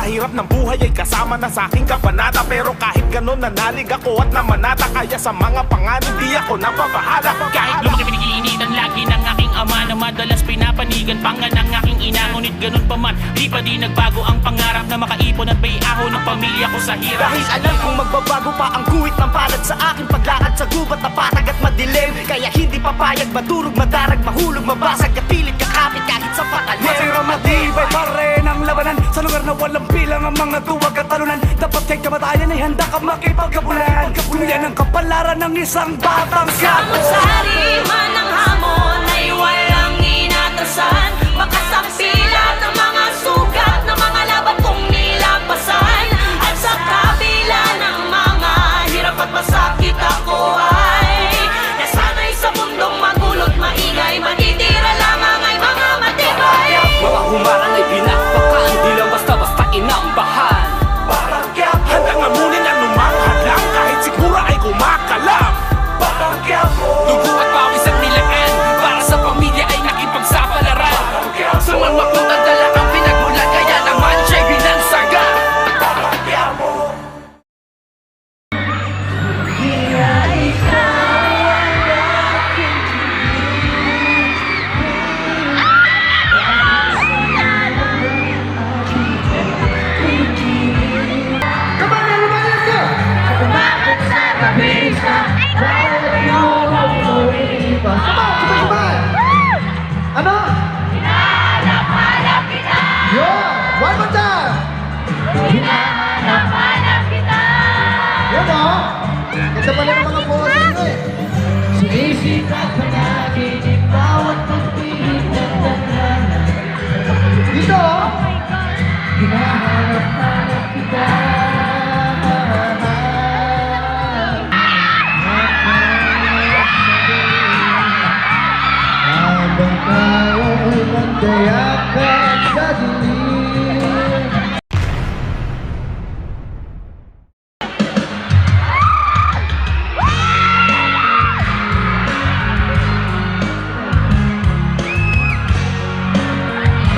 Sa hirap ng buhay ay kasama na sa aking kabanata. Pero kahit ganun nanalig ako at namanata. Kaya sa mga panganib di ako napabahala. Kahit lumaki pinag-iinitan lagi ng aking ama na madalas pinapanigan pangan ng aking ina. Ngunit ganun pa man, di pa di nagbago ang pangarap na makaipon at baiaho ng pamilya ko sa hirap. Dahil alam kong magbabago pa ang guhit ng palad sa aking paglakad sa gubat na patag at madilim. Kaya hindi papayag, madurog, madarag, mahulog, mabasag, kapilit, kakapit kahit sa patalim. Masira matibay pa rin ang labanan sa lugar na walang bilang ang mga duwag at talunan. Dapat kay kamatayan ay handa ka makipagkabulan. Yan ang kapalaran ng isang batang Sari man ang hamon ay walang inatasan. Makasapilat ng mga sugat ng mga laban kong nilampasan. At sa kabila ng mga hirap at masakit ako ay nasanay sa mundong magulot maingay. Matitira lamang ay mga matibay. Mga humarang ay pinakpakan, di lang basta-basta inambahan. Handang amunin ang lumang lang kahit siguro ay kumakalam. Dugo at pawis ang nilaan para sa pamilya ay nakipagsapalaran. Sa man mapunta dala ang pinagmulan, kaya naman siya'y binansaga. Ano? Hinahanap-hanap kita. Yun! One more time! Hinahanap-hanap kita. Yun o! Ganda pala ng mga poses nyo eh. Sumisikat sa nakinig bawat pagpihit ng tanggalan. Dito o! Hinahanap-hanap kita. Habang tayo'y magdayakan sa dilim.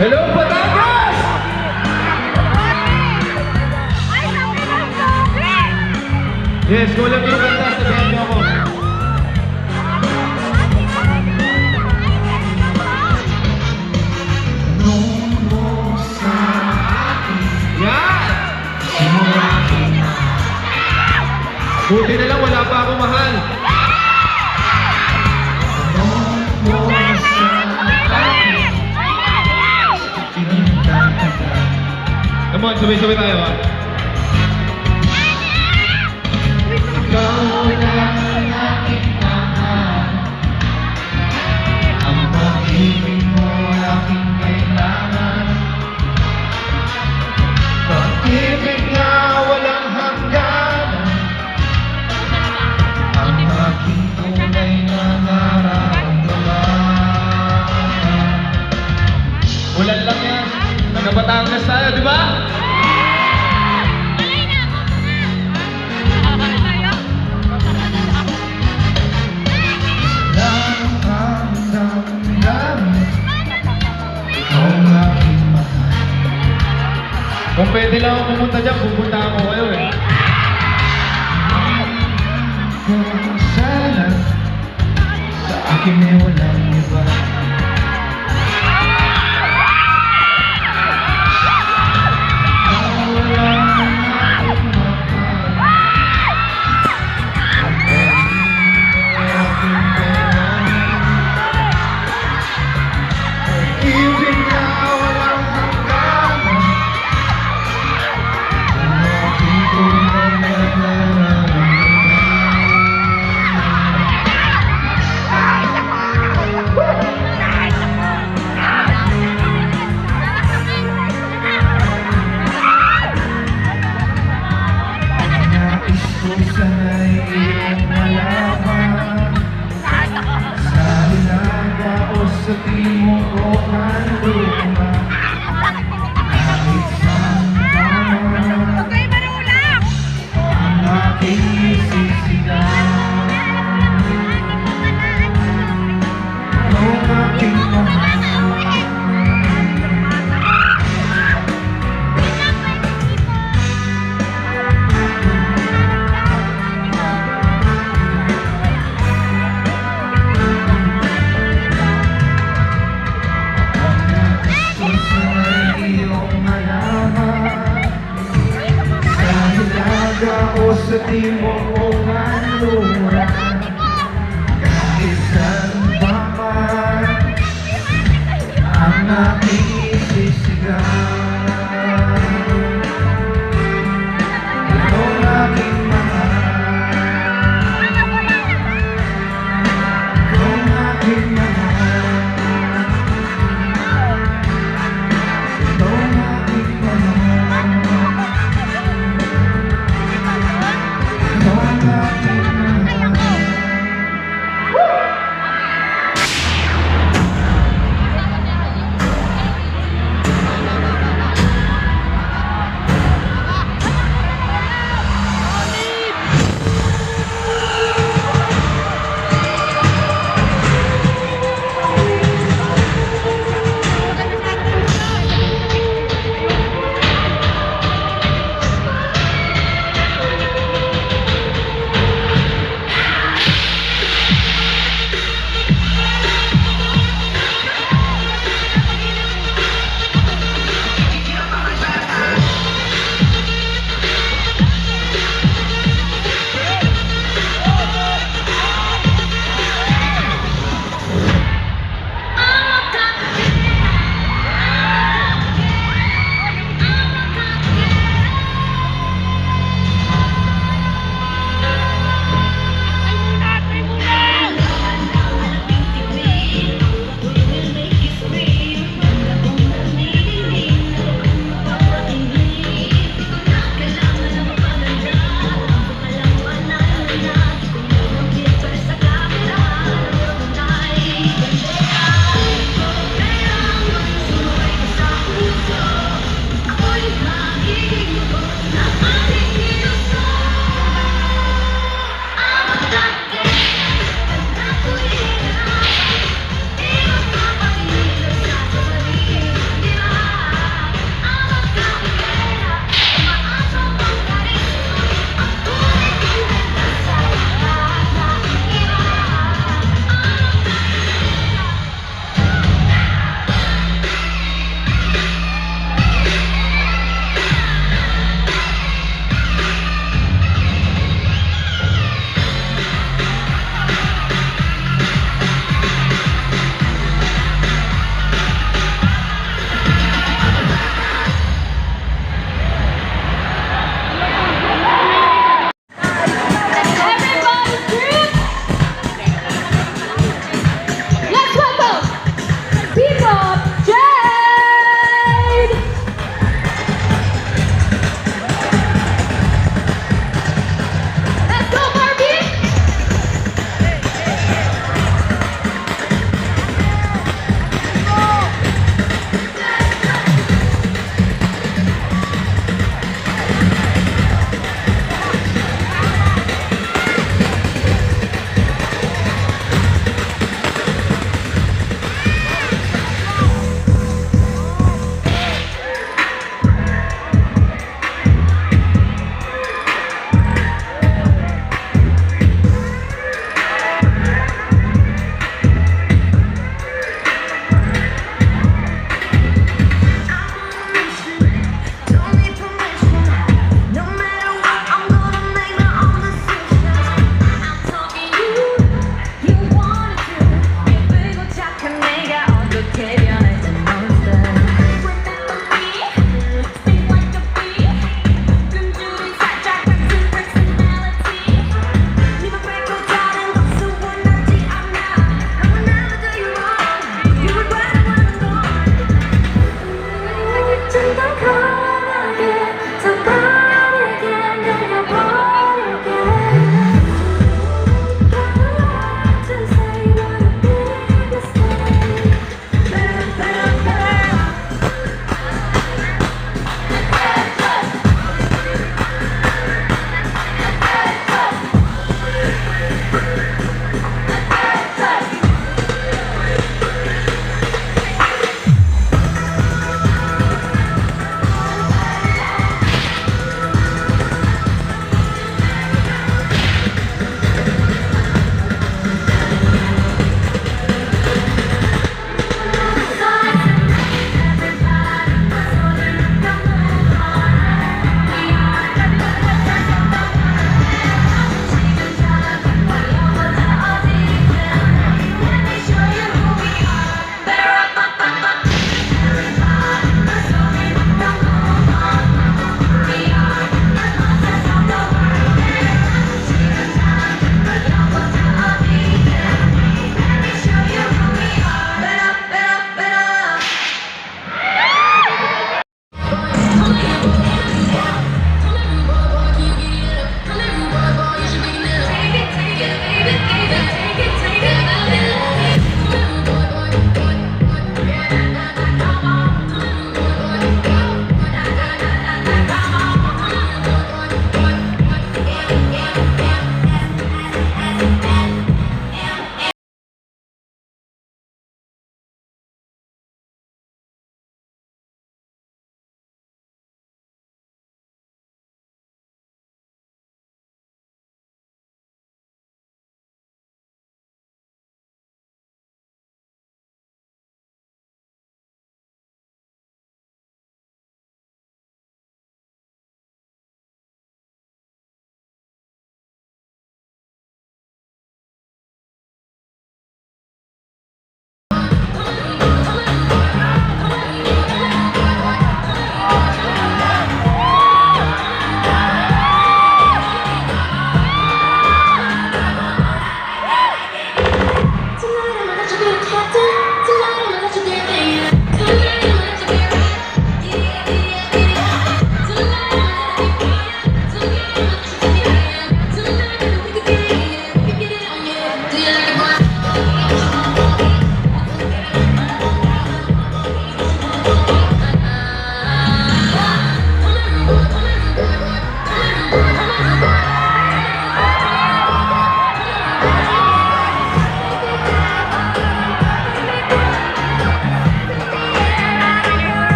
Hello, Batangas! Yes, kung alam niyo yung kanta, sabihan niyo ako. Yan! Buti na lang, wala pa ako mahal. Come on, sabay-sabay tayo ha. Ikaw lang ang aking mahal. Ang pag-ibig mo aking kailangan. Pag-ibig na walang hangganan. Ang aking tunay na nararamdaman. Ulan lang yan. Taga Batangas tayo, di ba? Kung pwede lang ako pumunta dyan, pupunta ako kayo eh. Kung sana sa akin ay walang iba. Di mo